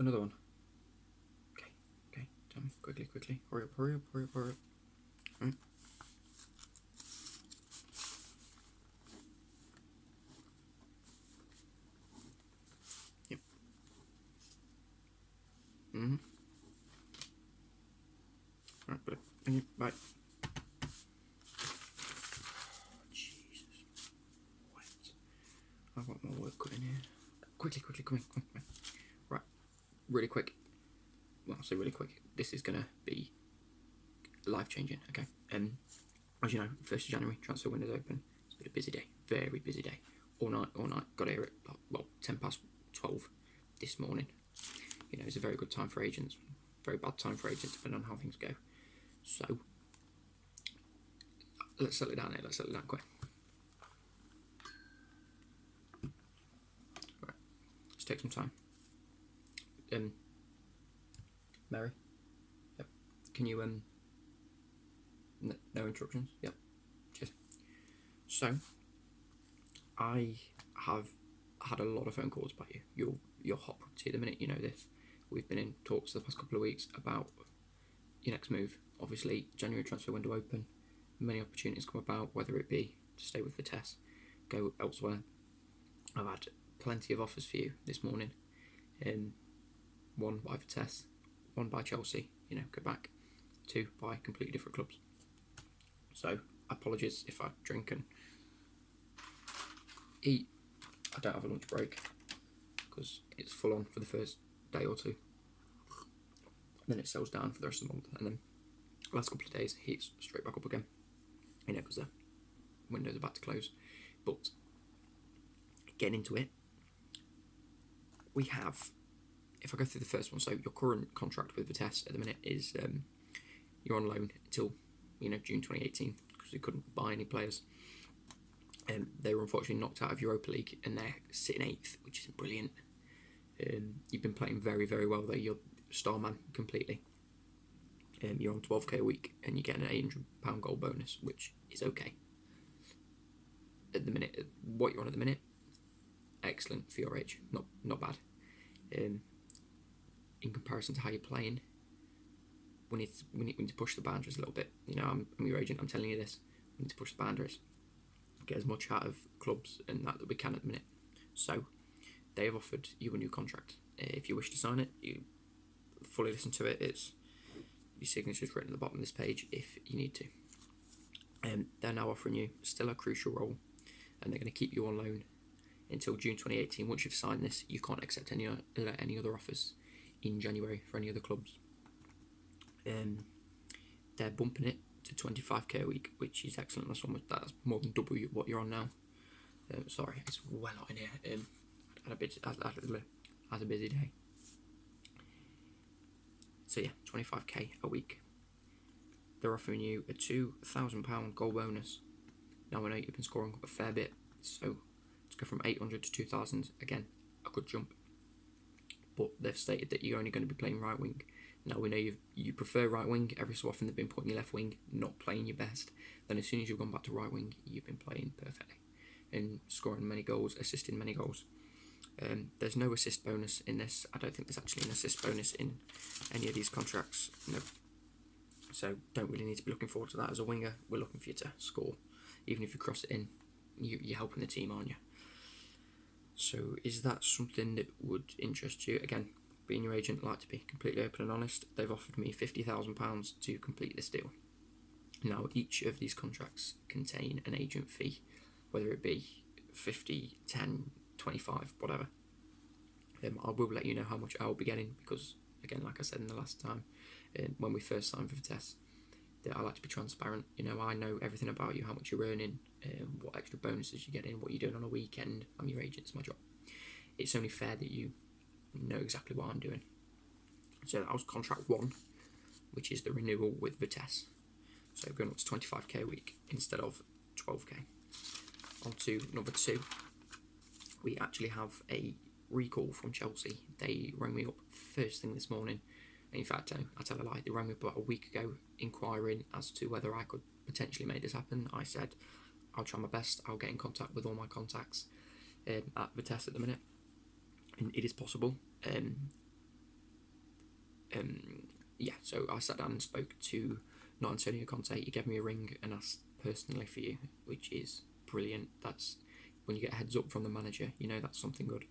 another one. Okay, tell me, quickly. Hurry up. Yep. Alright, but thank you, bye. Jesus. What? I've got more work cut in here. Quickly, come in. Right, really quick. Well, I'll say really quick. This is gonna be life-changing, okay? As you know, 1st of January, transfer window's open. It's been a busy day, very busy day. All night. Got here at, 12 this morning. You know, it's a very good time for agents, very bad time for agents, depending on how things go. So, let's settle it down here, quick. Right, let's take some time. Mary? Yep. Can you, no interruptions? Yep. Cheers. So, I have had a lot of phone calls about you. You're hot property at the minute, you know this. We've been in talks the past couple of weeks about your next move. Obviously, January transfer window open, many opportunities come about, whether it be to stay with Vitesse, go elsewhere. I've had plenty of offers for you this morning. One by Vitesse, one by Chelsea, you know, go back. 2 by completely different clubs. So, apologies if I drink and eat. I don't have a lunch break because it's full on for the first day or 2. Then it settles down for the rest of the month, and then the last couple of days it heats straight back up again. You know, because the windows are about to close. But getting into it, we have. If I go through the first one, so your current contract with Vitesse at the minute is you're on loan until June 2018 because we couldn't buy any players. They were unfortunately knocked out of Europa League and they're sitting 8th, which isn't brilliant. You've been playing very, very well there. You're star man completely. You're on 12k a week and you're getting an £800 goal bonus, which is okay. At the minute, what you're on at the minute, excellent for your age. Not bad. In comparison to how you're playing, we need to push the boundaries a little bit. You know, I'm your agent. I'm telling you this. We need to push the boundaries. Get as much out of clubs and that we can at the minute. So, they have offered you a new contract. If you wish to sign it, you fully listen to it. It's your signature's written at the bottom of this page if you need to. They're now offering you still a crucial role, and they're going to keep you on loan until June 2018. Once you've signed this, you can't accept any other offers in January for any other clubs. They're bumping it to 25k a week, which is excellent. That's more than double what you're on now. Sorry, it's well hot in here. Had a busy day. So yeah, 25k a week. They're offering you a £2,000 goal bonus. Now I know you've been scoring a fair bit, so to go from 800 to 2,000, again, a good jump. But they've stated that you're only going to be playing right wing. Now we know you prefer right wing. Every so often they've been putting you left wing, not playing your best. Then as soon as you've gone back to right wing, you've been playing perfectly and scoring many goals, assisting many goals. There's no assist bonus in this. I don't think there's actually an assist bonus in any of these contracts. No. So don't really need to be looking forward to that as a winger. We're looking for you to score. Even if you cross it in, you're helping the team, aren't you? So is that something that would interest you? Again, being your agent, I like to be completely open and honest. They've offered me £50,000 to complete this deal. Now, each of these contracts contain an agent fee, whether it be 50, 10, 25, whatever. I will let you know how much I will be getting because, again, like I said in the last time, when we first signed for Vitesse, that I like to be transparent. You know, I know everything about you, how much you're earning, what extra bonuses you're getting, what you're doing on a weekend. I'm your agent, it's my job. It's only fair that you know exactly what I'm doing. So that was contract 1, which is the renewal with Vitesse. So going up to 25k a week instead of 12k. On to number 2. We actually have a recall from Chelsea. They rang me up first thing this morning. In fact, I tell a lie, they rang me up about a week ago inquiring as to whether I could potentially make this happen. I said, I'll try my best. I'll get in contact with all my contacts at Vitesse at the minute. And it is possible. Yeah, so I sat down and spoke to not Antonio Conte. He gave me a ring and asked personally for you, which is brilliant. That's when you get a heads up from the manager, you know that's something good.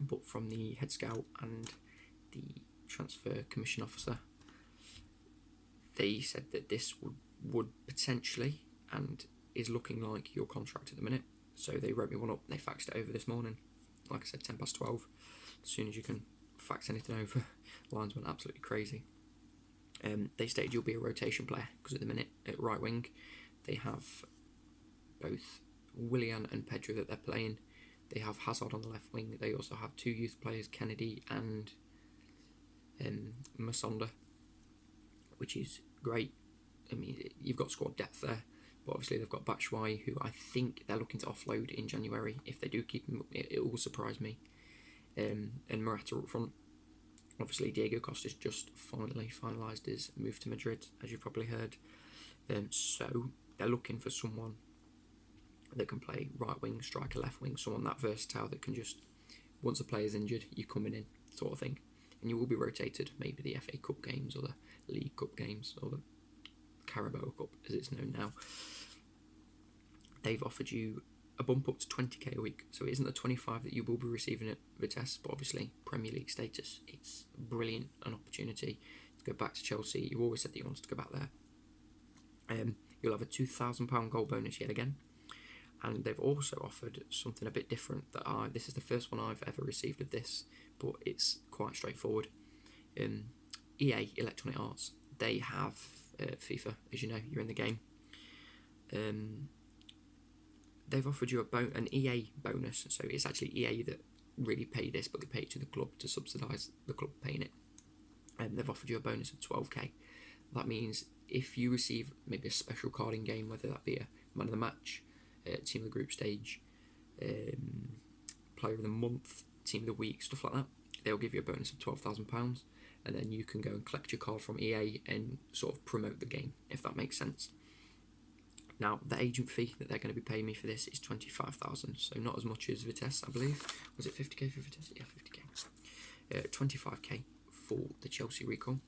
But from the head scout and the transfer commission officer, they said that this would potentially, and is looking like, your contract at the minute. So they wrote me one up, they faxed it over this morning. Like I said, 12:10. As soon as you can fax anything over, lines went absolutely crazy. They stated you'll be a rotation player, because at the minute at right wing they have both Willian and Pedro that they're playing. They have Hazard on the left wing. They also have two youth players, Kennedy and Masonda, which is great. I mean, you've got squad depth there, but obviously they've got Batshuayi, who I think they're looking to offload in January. If they do keep him, it will surprise me. And Morata up front. Obviously, Diego Costa's just finally finalised his move to Madrid, as you've probably heard. So they're looking for someone that can play right wing, striker, left wing, someone that versatile that can just, once a player's injured, you're coming in, sort of thing. And you will be rotated, maybe the FA Cup games or the League Cup games or the Carabao Cup, as it's known now. They've offered you a bump up to 20k a week, so it isn't the 25 that you will be receiving at Vitesse, but obviously Premier League status. It's brilliant, an opportunity to go back to Chelsea. You always said that you wanted to go back there. You'll have a £2,000 goal bonus yet again, and they've also offered something a bit different. This is the first one I've ever received of this, but it's quite straightforward. EA, Electronic Arts, they have FIFA, as you know, you're in the game. They've offered you an EA bonus, so it's actually EA that really pay this, but they pay it to the club to subsidise the club paying it. And they've offered you a bonus of 12k. That means if you receive maybe a special card in game, whether that be a man of the match, team of the group stage, player of the month, team of the week, stuff like that, they'll give you a bonus of £12,000, and then you can go and collect your card from EA and sort of promote the game, if that makes sense. Now, the agent fee that they're going to be paying me for this is 25,000, so not as much as Vitesse, I believe. Was it 50k for Vitesse? Yeah, 50k. 25k for the Chelsea recall.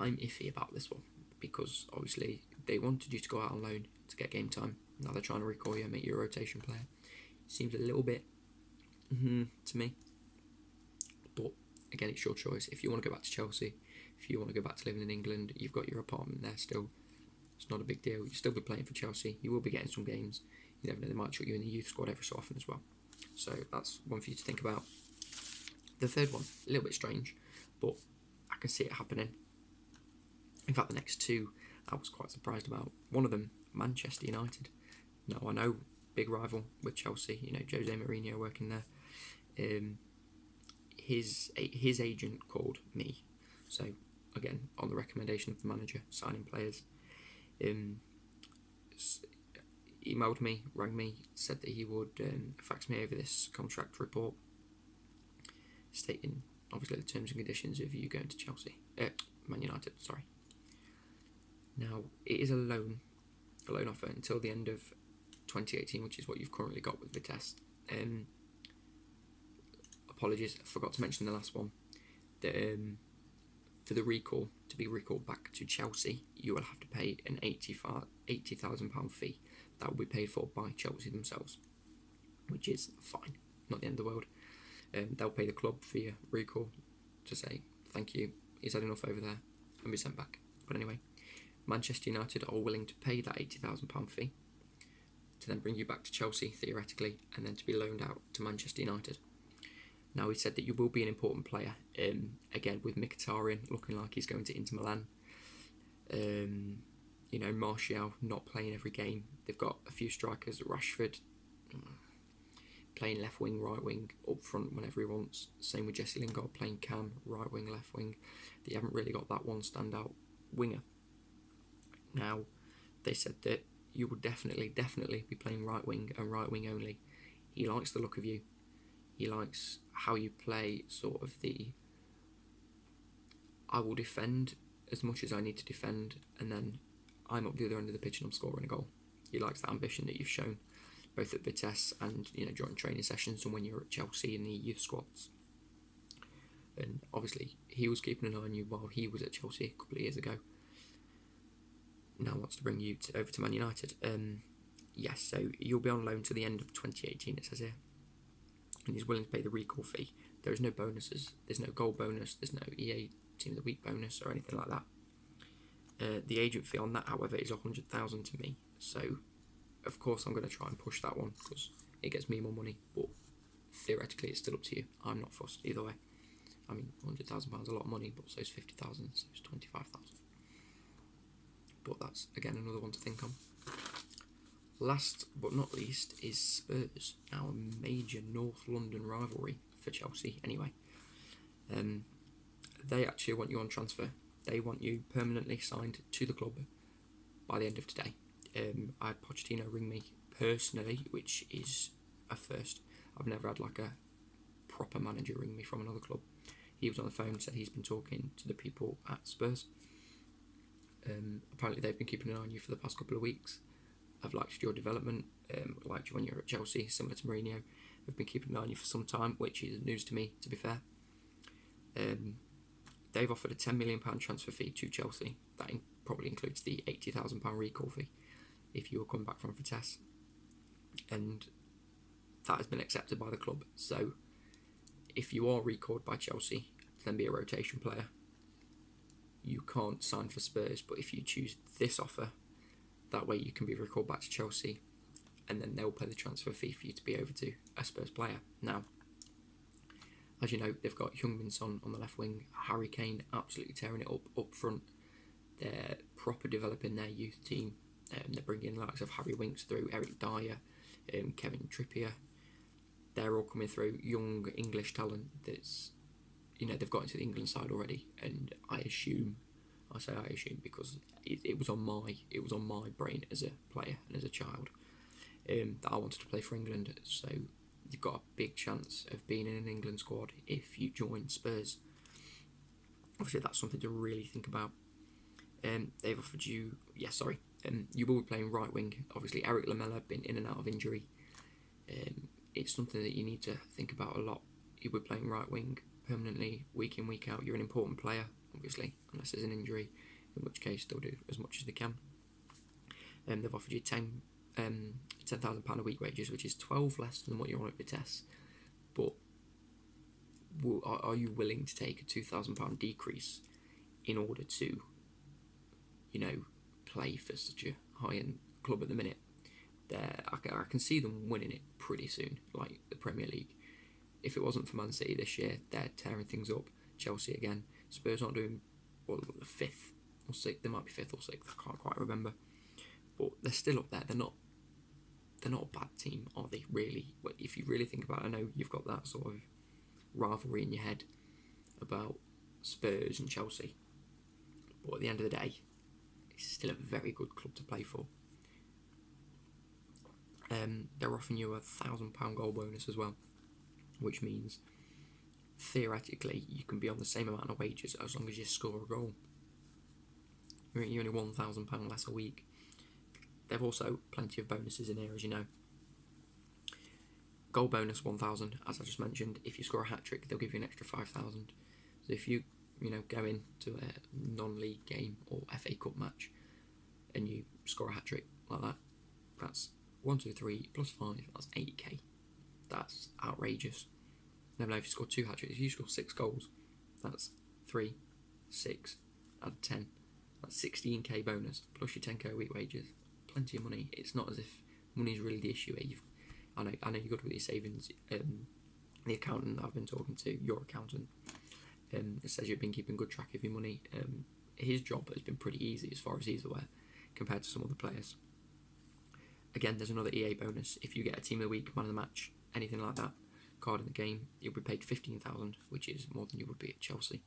I'm iffy about this one, because obviously they wanted you to go out on loan to get game time. Now they're trying to recall you and make you a rotation player. Seems a little bit to me. But again, it's your choice. If you want to go back to Chelsea, if you want to go back to living in England, you've got your apartment there still. It's not a big deal. You'll still be playing for Chelsea. You will be getting some games. You never know, they might chuck you in the youth squad every so often as well. So that's one for you to think about. The third one, a little bit strange, but I can see it happening. In fact, the next two I was quite surprised about. One of them, Manchester United. Now, I know, big rival with Chelsea, you know, Jose Mourinho working there. His agent called me. So, again, on the recommendation of the manager, signing players, emailed me, rang me, said that he would fax me over this contract report stating, obviously, the terms and conditions of you going to Chelsea. Man United, sorry. Now, it is a loan offer until the end of 2018, which is what you've currently got with Vitesse. Apologies, I forgot to mention the last one. For the recall, to be recalled back to Chelsea, you will have to pay an £80,000 fee. That will be paid for by Chelsea themselves, which is fine, not the end of the world. They'll pay the club for your recall to say, thank you, he's had enough over there, and be sent back. But anyway, Manchester United are willing to pay that £80,000 fee to then bring you back to Chelsea, theoretically, and then to be loaned out to Manchester United. Now, he said that you will be an important player, again, with Mkhitaryan looking like he's going to Inter Milan. You know, Martial not playing every game. They've got a few strikers, Rashford, playing left wing, right wing, up front whenever he wants. Same with Jesse Lingard playing cam, right wing, left wing. They haven't really got that one standout winger. Now, they said that you will definitely be playing right wing and right wing only. He likes the look of you. He likes how you play, sort of I will defend as much as I need to defend, and then I'm up the other end of the pitch and I'm scoring a goal. He likes that ambition that you've shown. both at Vitesse and during training sessions and when you're at Chelsea in the youth squads. And obviously he was keeping an eye on you while he was at Chelsea a couple of years ago. Now wants to bring you over to Man United. Yes, so you'll be on loan to the end of 2018, it says here. And he's willing to pay the recall fee. There is no bonuses. There's no goal bonus. There's no EA Team of the Week bonus or anything like that. The agent fee on that, however, is $100,000 to me. So, of course, I'm going to try and push that one because it gets me more money. But theoretically, it's still up to you. I'm not fussed either way. I mean, £100,000 is a lot of money, but so is 50,000, so it's 25,000. But that's, again, another one to think on. Last but not least is Spurs. Now a major North London rivalry for Chelsea anyway. They actually want you on transfer. They want you permanently signed to the club by the end of today. I had Pochettino ring me personally, which is a first. I've never had like a proper manager ring me from another club. He was on the phone, said he's been talking to the people at Spurs. Apparently they've been keeping an eye on you for the past couple of weeks. I've liked your development, liked you when you were at Chelsea, similar to Mourinho. I've been keeping an eye on you for some time, which is news to me, to be fair. They've offered a £10 million transfer fee to Chelsea. That probably includes the £80,000 recall fee if you were coming back from Vitesse. And that has been accepted by the club. So if you are recalled by Chelsea to then be a rotation player, you can't sign for Spurs. But if you choose this offer, that way you can be recalled back to Chelsea and then they'll pay the transfer fee for you to be over to a Spurs player. Now, as you know, they've got Heung-min Son on the left wing, Harry Kane absolutely tearing it up front. They're proper developing their youth team. They're bringing the likes of Harry Winks through, Eric Dyer, Kevin Trippier. They're all coming through, young English talent that's, they've got into the England side already. And I say I assume because it was on my brain as a player and as a child that I wanted to play for England. So you've got a big chance of being in an England squad if you join Spurs. Obviously, that's something to really think about. They've offered you, you will be playing right wing. Obviously, Eric Lamela been in and out of injury. It's something that you need to think about a lot. You'll be playing right wing permanently, week in, week out. You're an important player, obviously, unless there's an injury, in which case they'll do as much as they can. They've offered you £10,000 a week wages, which is 12 less than what you're on at Vitesse. But are you willing to take a £2,000 decrease in order to, play for such a high-end club at the minute? I can see them winning it pretty soon, like the Premier League. If it wasn't for Man City this year, they're tearing things up. Chelsea again. Spurs aren't doing, the 5th or 6th. They might be 5th or 6th. I can't quite remember. But they're still up there. They're not a bad team, are they, really? But if you really think about it, I know you've got that sort of rivalry in your head about Spurs and Chelsea. But at the end of the day, it's still a very good club to play for. They're offering you a £1,000 goal bonus as well, which means theoretically you can be on the same amount of wages as long as you score a goal. You're only £1,000 less a week. They've also plenty of bonuses in here, as you know. Goal bonus 1,000, as I just mentioned. If you score a hat trick, they'll give you an extra 5,000. So if you go into a non-league game or FA Cup match and you score a hat trick like that, that's 1, 2, 3 plus 5. That's 8k. That's outrageous. Never know if you score 2 hat tricks. If you score 6 goals, that's 3, 6, add 10. That's 16k bonus plus your 10k a week wages. Plenty of money. It's not as if money is really the issue here. I know you're good with your savings. The accountant I've been talking to, your accountant, it says you've been keeping good track of your money. His job has been pretty easy as far as he's aware compared to some other players. Again, there's another EA bonus. If you get a team of the week, man of the match, anything like that, card in the game, you'll be paid 15,000, which is more than you would be at Chelsea.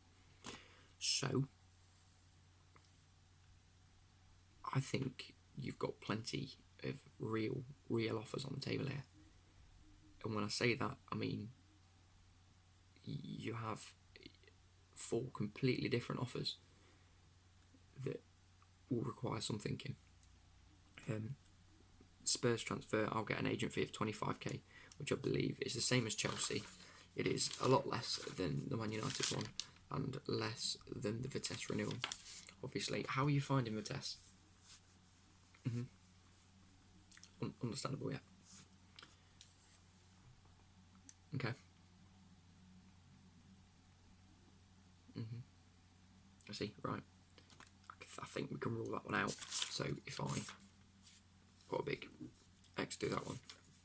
So I think you've got plenty of real offers on the table here. And when I say that, I mean you have 4 completely different offers that will require some thinking. Spurs transfer, I'll get an agent fee of 25k, which I believe is the same as Chelsea. It is a lot less than the Man United one and less than the Vitesse renewal. Obviously, how are you finding Vitesse? Understandable, yeah. Okay. I see, right. I think we can rule that one out. So if I put a big X to that one,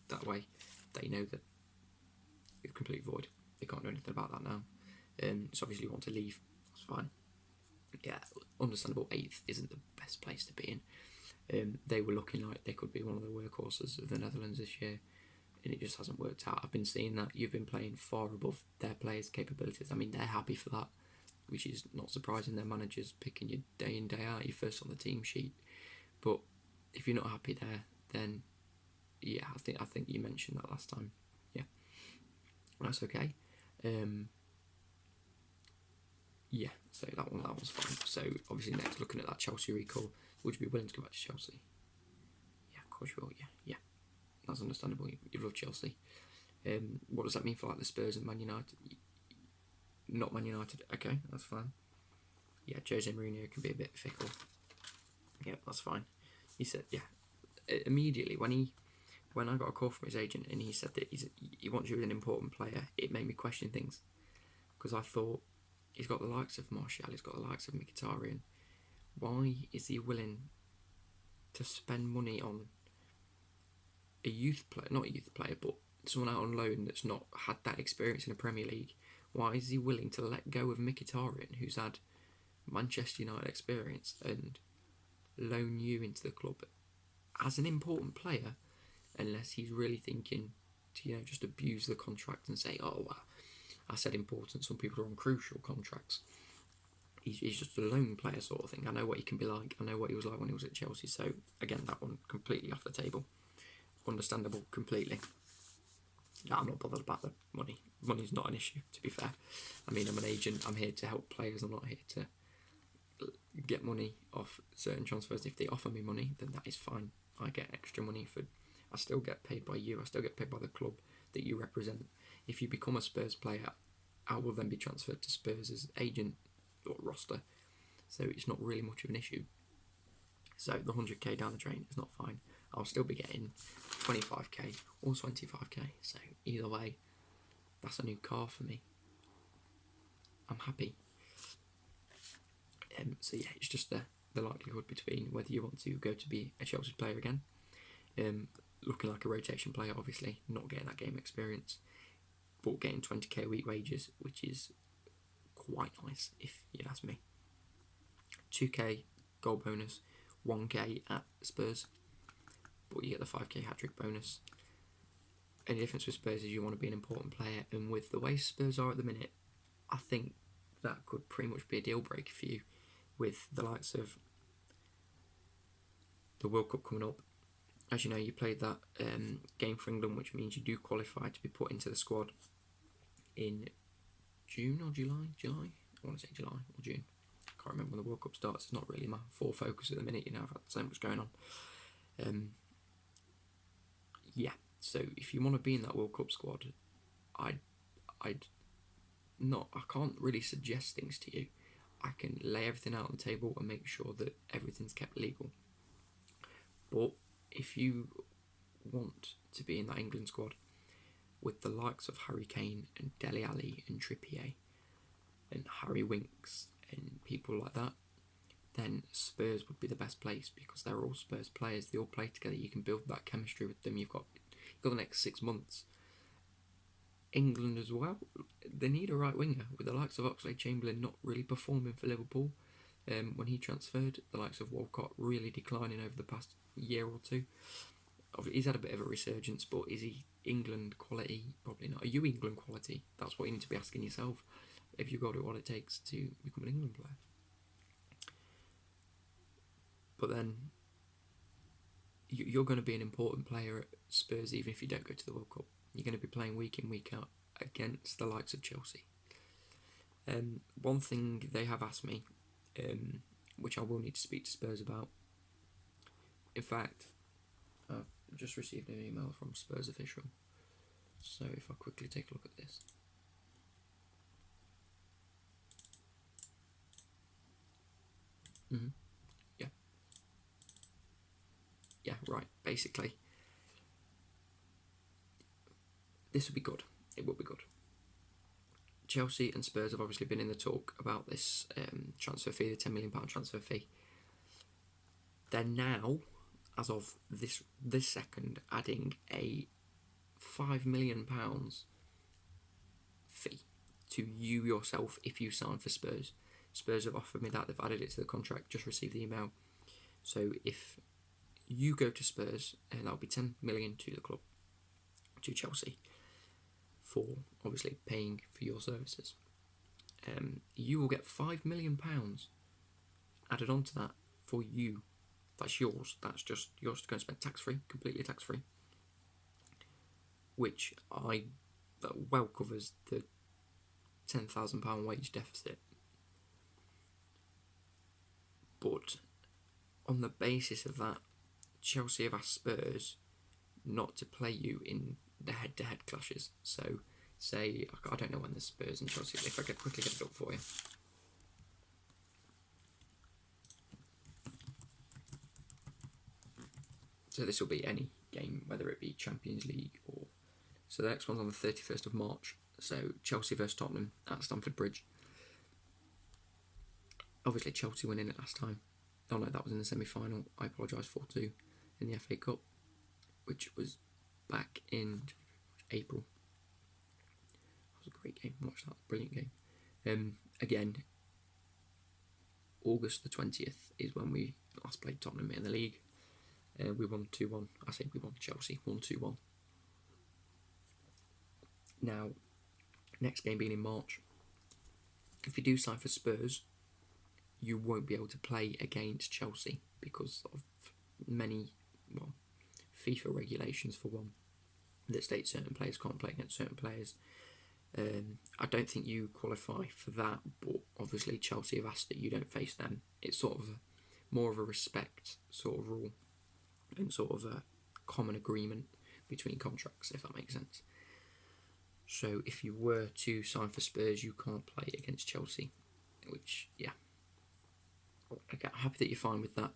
that way they know that it's complete void. They can't do anything about that now. So obviously you want to leave, that's fine. Yeah, understandable. 8th isn't the best place to be in. They were looking like they could be one of the workhorses of the Netherlands this year, and it just hasn't worked out. I've been seeing that you've been playing far above their players' capabilities. I mean, they're happy for that, which is not surprising. Their managers picking you day in, day out, you're first on the team sheet. But if you're not happy there, then yeah, I think you mentioned that last time. Yeah, that's okay. Yeah, so that one's fine. So obviously next, looking at that Chelsea recall, would you be willing to go back to Chelsea? Yeah, of course you will. Yeah, that's understandable. You love Chelsea. What does that mean for like the Spurs and Man United? Not Man United. Okay, that's fine. Yeah, Jose Mourinho can be a bit fickle. Yeah, that's fine. He said, yeah, immediately when I got a call from his agent and he said that he wants you as an important player, it made me question things, because I thought, he's got the likes of Martial, he's got the likes of Mkhitaryan. Why is he willing to spend money on a youth player, not a youth player, but someone out on loan that's not had that experience in the Premier League? Why is he willing to let go of Mkhitaryan, who's had Manchester United experience, and loan you into the club as an important player, unless he's really thinking to just abuse the contract and say, oh, I said important, some people are on crucial contracts. He's just a lone player sort of thing. I know what he can be like. I know what he was like when he was at Chelsea. So again, that one completely off the table. Understandable completely. No, I'm not bothered about the money. Money's not an issue, to be fair. I mean, I'm an agent. I'm here to help players. I'm not here to get money off certain transfers. If they offer me money, then that is fine. I get extra money I still get paid by you. I still get paid by the club that you represent. If you become a Spurs player, I will then be transferred to Spurs' agent or roster. So it's not really much of an issue. So the 100k down the drain is not fine. I'll still be getting 25k or 25k. So either way, that's a new car for me. I'm happy. So yeah, it's just the likelihood between whether you want to go to be a Chelsea player again, looking like a rotation player, obviously, not getting that game experience, but getting 20k a week wages, which is quite nice if you ask me. 2k goal bonus, 1k at Spurs, but you get the 5k hat-trick bonus. And the difference with Spurs is you want to be an important player, and with the way Spurs are at the minute, I think that could pretty much be a deal breaker for you, with the likes of the World Cup coming up. As you know, you played that game for England, which means you do qualify to be put into the squad in June or July? I want to say July or June. I can't remember when the World Cup starts. It's not really my full focus at the minute. I've had so much going on. Yeah, so if you want to be in that World Cup squad, I can't really suggest things to you. I can lay everything out on the table and make sure that everything's kept legal. But if you want to be in that England squad with the likes of Harry Kane and Dele Alli and Trippier and Harry Winks and people like that, then Spurs would be the best place, because they're all Spurs players. They all play together. You can build that chemistry with them. You've got the next 6 months. England as well, they need a right winger, with the likes of Oxlade-Chamberlain not really performing for Liverpool. When he transferred, the likes of Walcott really declining over the past year or two. He's had a bit of a resurgence, but is he England quality? Probably not. Are you England quality? That's what you need to be asking yourself. Have you got what it takes to become an England player? But then you're going to be an important player at Spurs even if you don't go to the World Cup. You're going to be playing week in, week out against the likes of Chelsea. One thing they have asked me, which I will need to speak to Spurs about. In fact, I've I've just received an email from Spurs official. So if I quickly take a look at this. Yeah. Yeah, right. Basically, this will be good. It will be good. Chelsea and Spurs have obviously been in the talk about this transfer fee, the £10 million transfer fee. They're now, as of this second, adding a £5 million fee to you yourself if you sign for Spurs. Spurs have offered me that. They've added it to the contract. Just received the email. So if you go to Spurs, and that'll be 10 million to the club, to Chelsea, for obviously paying for your services. You will get £5 million added onto that for you. That's yours. That's just yours to go and spend tax-free, completely tax-free, which that well covers the £10,000 wage deficit. But on the basis of that, Chelsea have asked Spurs not to play you in the head-to-head clashes. So, say, I don't know when the Spurs and Chelsea, if I could quickly get it up for you. So this will be any game, whether it be Champions League or... So the next one's on the 31st of March. So Chelsea versus Tottenham at Stamford Bridge. Obviously Chelsea winning it last time. Oh no, that was in the semi-final. I apologise, 4-2 in the FA Cup, which was back in April. That was a great game. Watch that, brilliant game. Again, August the 20th is when we last played Tottenham in the league. We won 2-1. I say we won. Chelsea won 2-1. Now, next game being in March. If you do sign for Spurs, you won't be able to play against Chelsea because of many, FIFA regulations for one, that state certain players can't play against certain players. I don't think you qualify for that, but obviously Chelsea have asked that you don't face them. It's sort of more of a respect sort of rule and sort of a common agreement between contracts, if that makes sense. So if you were to sign for Spurs, you can't play against Chelsea, which, yeah. Okay, I'm happy that you're fine with that.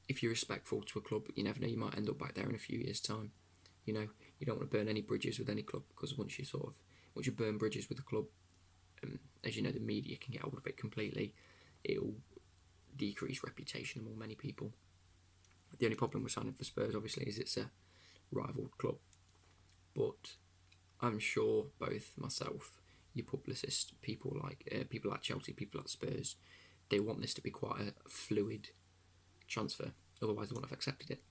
If you're respectful to a club, you never know, you might end up back there in a few years' time. You know, you don't want to burn any bridges with any club, because once you burn bridges with a club, as you know, the media can get hold of it completely. It'll decrease reputation among many people. The only problem with signing for Spurs, obviously, is it's a rival club. But I'm sure both myself, your publicists, people like Chelsea, people like Spurs, they want this to be quite a fluid transfer. Otherwise, they wouldn't have accepted it.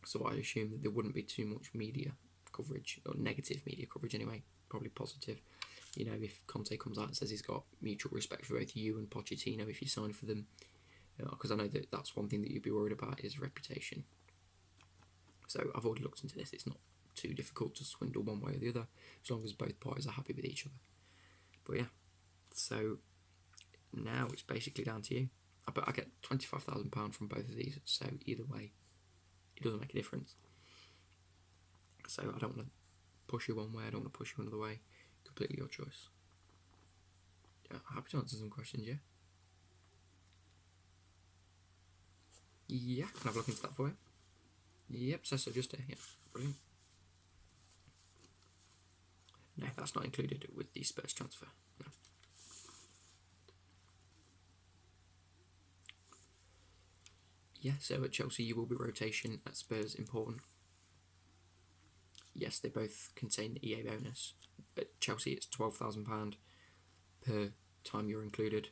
So I assume that there wouldn't be too much media coverage, or negative media coverage anyway, probably positive. You know, if Conte comes out and says he's got mutual respect for both you and Pochettino if you sign for them, because I know that that's one thing that you'd be worried about is reputation. So I've already looked into this. It's not too difficult to swindle one way or the other, as long as both parties are happy with each other. But yeah, so now it's basically down to you. I get £25,000 from both of these, so either way, it doesn't make a difference. So I don't want to push you one way, I don't want to push you another way. Completely your choice. Yeah, happy to answer some questions, yeah? Yeah, can I have a look into that for you? Yep, so just here, yeah, brilliant. No, that's not included with the Spurs transfer, no. Yeah, so at Chelsea you will be rotation, at Spurs important. Yes, they both contain the EA bonus. At Chelsea it's £12,000 per time you're included.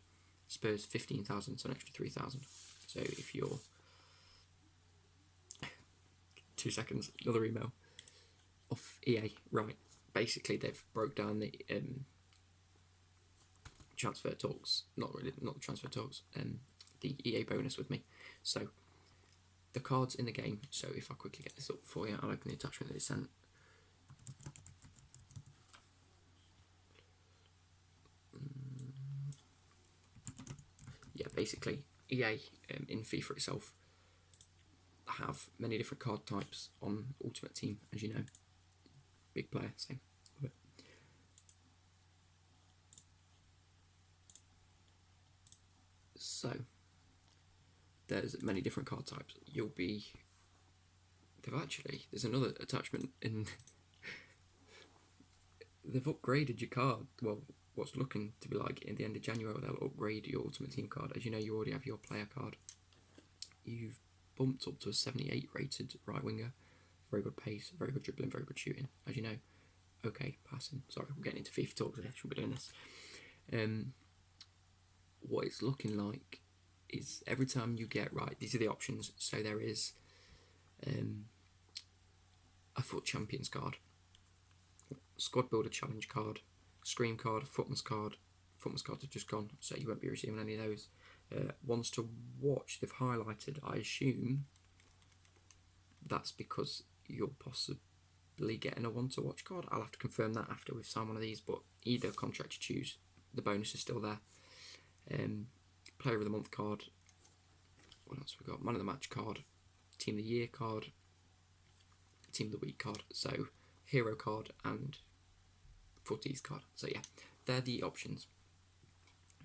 Spurs 15,000, so an extra 3,000. So if you're 2 seconds, another email off EA. Right, basically they've broke down the transfer talks, not transfer talks, the EA bonus with me. So the cards in the game, so if I quickly get this up for you, I'll open the attachment that they sent. Yeah, basically EA in FIFA itself have many different card types on Ultimate Team, as you know. Big player, same. Love it. So there's many different card types. There's another attachment in. They've upgraded your card. Well, what's looking to be like in the end of January, they'll upgrade your Ultimate Team card. As you know, you already have your player card. You've bumped up to a 78 rated right winger. Very good pace, very good dribbling, very good shooting. As you know. Okay, passing. Sorry, we're getting into FIFA talk today. Shouldn't be doing this. What it's looking like is every time you get right, these are the options. So there is a Foot Champions card, Squad Builder Challenge card, Scream card, Footman's card. Footman's cards have just gone, so you won't be receiving any of those. Ones to watch, they've highlighted. I assume that's because you're possibly getting a one to watch card. I'll have to confirm that after we've signed one of these, but either contract you choose, the bonus is still there. Player of the Month card. What else we got? Man of the Match card, Team of the Year card, Team of the Week card. So Hero card and Footies card. So yeah, they're the options.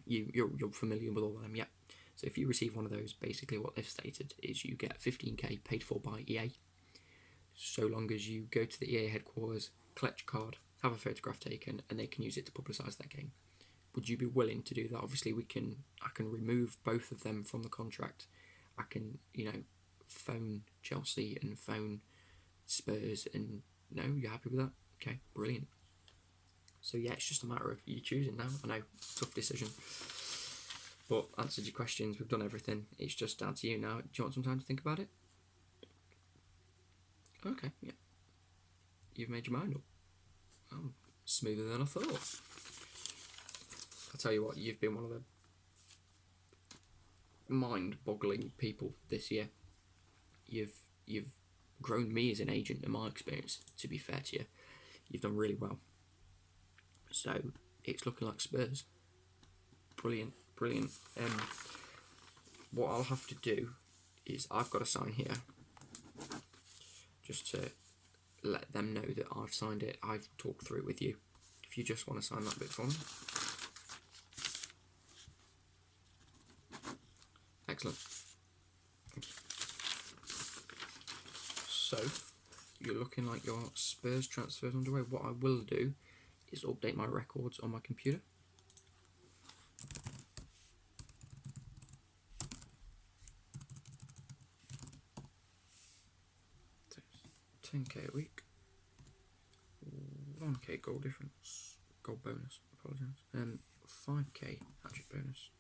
You're familiar with all of them, yeah. So if you receive one of those, basically what they've stated is you get 15k paid for by EA, so long as you go to the EA headquarters, collect your card, have a photograph taken, and they can use it to publicise their game. Would you be willing to do that? Obviously, I can remove both of them from the contract. I can, phone Chelsea and phone Spurs, and no, you're happy with that? Okay, brilliant. So yeah, it's just a matter of you choosing now. I know, tough decision, but answered your questions. We've done everything. It's just down to you now. Do you want some time to think about it? Okay, yeah. You've made your mind up. Oh, smoother than I thought. I'll tell you what, you've been one of the mind-boggling people this year. You've grown me as an agent in my experience, to be fair to you. You've done really well. So, it's looking like Spurs. Brilliant. What I'll have to do is I've got to sign here, just to let them know that I've signed it. I've talked through it with you. If you just want to sign that bit for me. Excellent. So, you're looking like your Spurs transfers underway. What I will do is update my records on my computer. So 10k a week, 1k goal difference, goal bonus, apologise, 5k hat-trick bonus,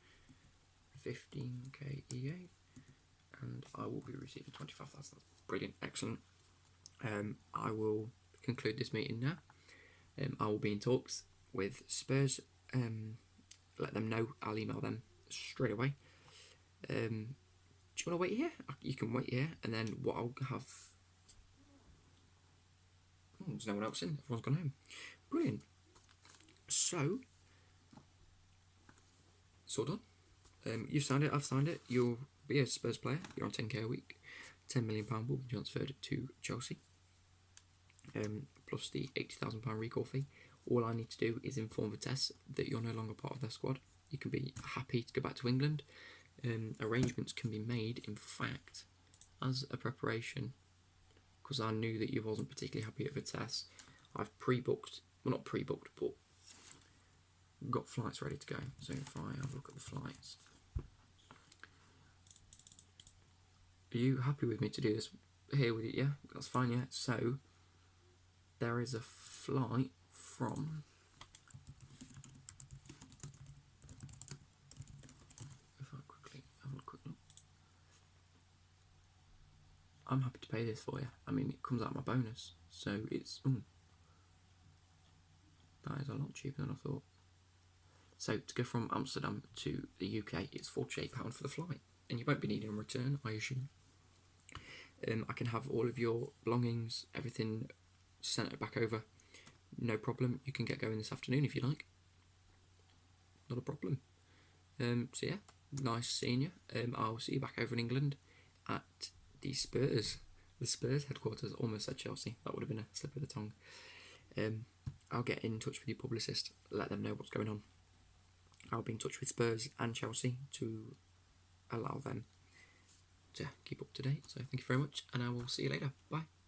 15k EA, and I will be receiving 25,000. Brilliant, excellent. I will conclude this meeting now. I will be in talks with Spurs. Let them know. I'll email them straight away. Do you want to wait here? You can wait here, and then what I'll have. There's no one else in. Everyone's gone home. Brilliant. So, it's all done. You've signed it. I've signed it. You'll be a Spurs player. You're on 10k a week. £10 million will be transferred to Chelsea. Plus the £80,000 recall fee. All I need to do is inform Vitesse that you're no longer part of their squad. You can be happy to go back to England. Arrangements can be made, in fact, as a preparation, because I knew that you wasn't particularly happy at Vitesse. I've pre-booked, well, not pre-booked, but got flights ready to go. So if I have a look at the flights. Are you happy with me to do this here with you? Yeah, that's fine, yeah. So, there is a flight from... If I quickly have a quick look. I'm happy to pay this for you. I mean, it comes out of my bonus. So, it's... that is a lot cheaper than I thought. So, to go from Amsterdam to the UK, it's £48 for the flight. And you won't be needing a return, I assume. I can have all of your belongings, everything sent back over. No problem. You can get going this afternoon if you like. Not a problem. So yeah, nice seeing you. I'll see you back over in England at the Spurs headquarters. Almost said Chelsea. That would have been a slip of the tongue. I'll get in touch with your publicist, let them know what's going on. I'll be in touch with Spurs and Chelsea to allow them to keep up to date. So thank you very much, and I will see you later. Bye.